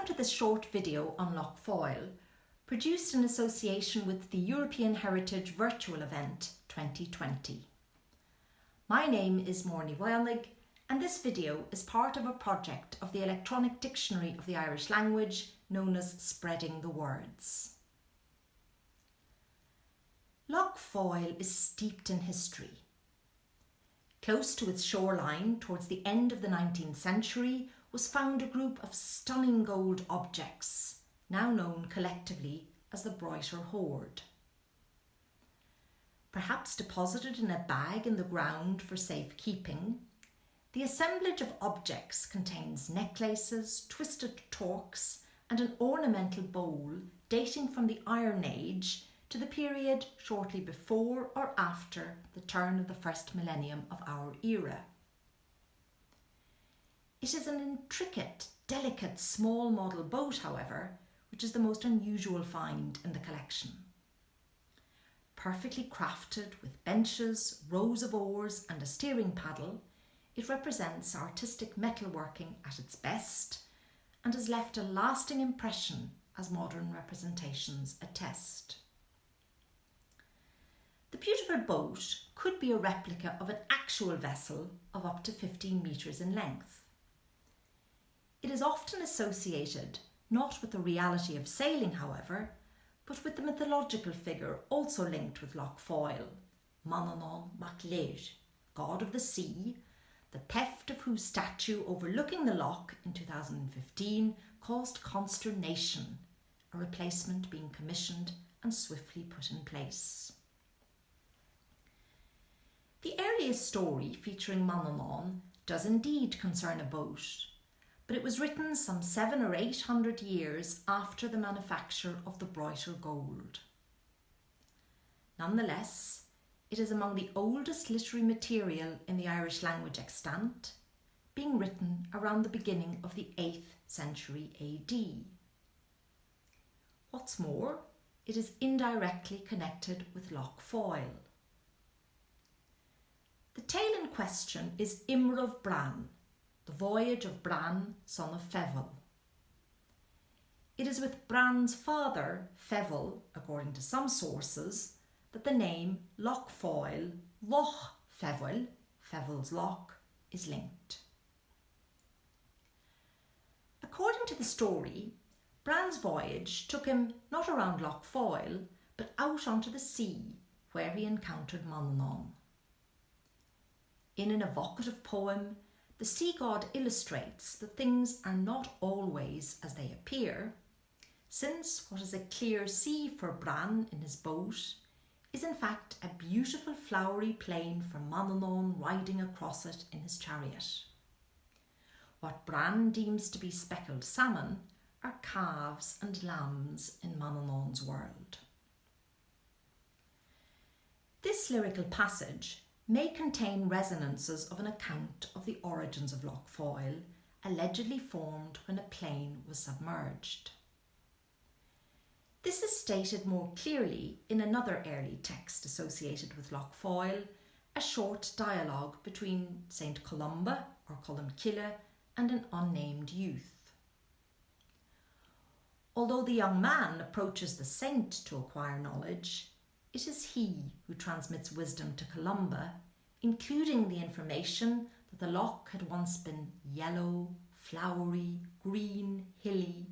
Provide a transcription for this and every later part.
to this short video on Lough Foyle, produced in association with the European Heritage Virtual Event 2020. My name is Morny Voyanig, and this video is part of a project of the Electronic Dictionary of the Irish Language known as Spreading the Words. Lough Foyle is steeped in history. Close to its shoreline, towards the end of the 19th century, was found a group of stunning gold objects, now known collectively as the Broighter Hoard. Perhaps deposited in a bag in the ground for safekeeping, the assemblage of objects contains necklaces, twisted torques, and an ornamental bowl dating from the Iron Age to the period shortly before or after the turn of the first millennium of our era. It is an intricate, delicate, small model boat, however, which is the most unusual find in the collection. Perfectly crafted with benches, rows of oars and a steering paddle, it represents artistic metalworking at its best and has left a lasting impression as modern representations attest. The beautiful boat could be a replica of an actual vessel of up to 15 metres in length. It is often associated not with the reality of sailing, however, but with the mythological figure also linked with Lough Foyle, Manannán mac Léir, god of the sea, the theft of whose statue overlooking the loch in 2015 caused consternation, a replacement being commissioned and swiftly put in place. The earliest story featuring Manannán does indeed concern a boat, but it was written some 700 or 800 years after the manufacture of the Broighter gold. Nonetheless, it is among the oldest literary material in the Irish language extant, being written around the beginning of the 8th century AD. What's more, it is indirectly connected with Lough Foyle. The tale in question is Imre of Bran, the voyage of Bran, son of Febal. It is with Bran's father, Febal, according to some sources, that the name Loch Foyle, Loch Febail, Febal's Loch, is linked. According to the story, Bran's voyage took him not around Loch Foyle, but out onto the sea, where he encountered Manannán. In an evocative poem, the sea god illustrates that things are not always as they appear, since what is a clear sea for Bran in his boat is in fact a beautiful flowery plain for Manannán riding across it in his chariot. What Bran deems to be speckled salmon are calves and lambs in Manannán's world. This lyrical passage may contain resonances of an account of the origins of Lough Foyle, allegedly formed when a plain was submerged. This is stated more clearly in another early text associated with Lough Foyle, a short dialogue between Saint Columba, or Columcille, and an unnamed youth. Although the young man approaches the saint to acquire knowledge, it is he who transmits wisdom to Columba, including the information that the loch had once been yellow, flowery, green, hilly.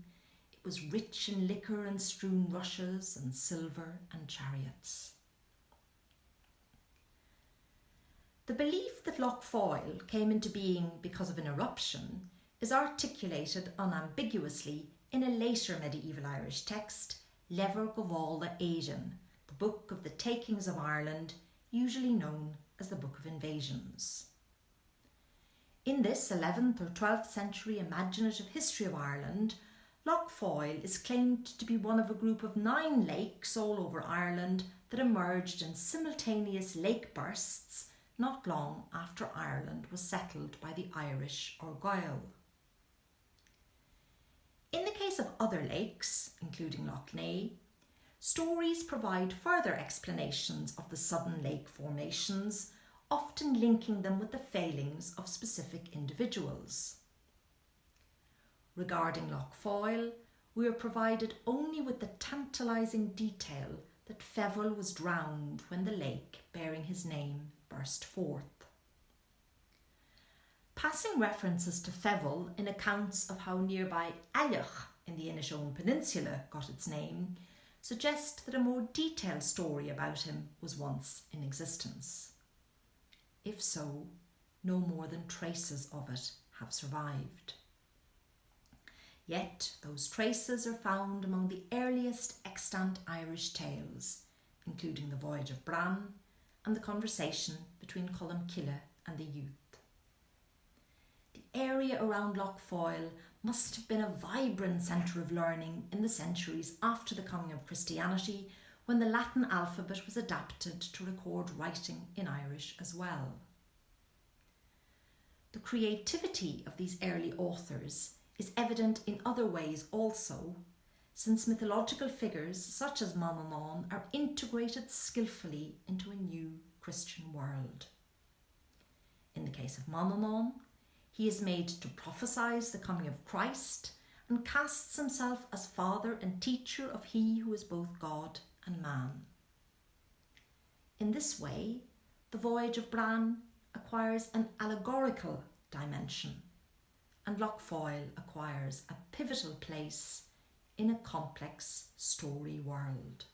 It was rich in liquor and strewn rushes and silver and chariots. The belief that Lough Foyle came into being because of an eruption is articulated unambiguously in a later medieval Irish text, Lever Govála Éideann, the Book of the Takings of Ireland, usually known as the Book of Invasions. In this 11th or 12th century imaginative history of Ireland, Lough Foyle is claimed to be one of a group of 9 lakes all over Ireland that emerged in simultaneous lake bursts not long after Ireland was settled by the Irish or Gael. In the case of other lakes, including Loch Ness, stories provide further explanations of the sudden lake formations, often linking them with the failings of specific individuals. Regarding Lough Foyle, we are provided only with the tantalising detail that Febal was drowned when the lake bearing his name burst forth. Passing references to Febal in accounts of how nearby Lough in the Inishowen Peninsula got its name suggest that a more detailed story about him was once in existence. If so, no more than traces of it have survived. Yet those traces are found among the earliest extant Irish tales, including the voyage of Bran and the conversation between Columba and the youth. The area around Lough Foyle must have been a vibrant centre of learning in the centuries after the coming of Christianity, when the Latin alphabet was adapted to record writing in Irish as well. The creativity of these early authors is evident in other ways also, since mythological figures such as Manannán are integrated skillfully into a new Christian world. In the case of Manannán, he is made to prophesy the coming of Christ and casts himself as father and teacher of he who is both God and man. In this way, the voyage of Bran acquires an allegorical dimension, and Lough Foyle acquires a pivotal place in a complex story world.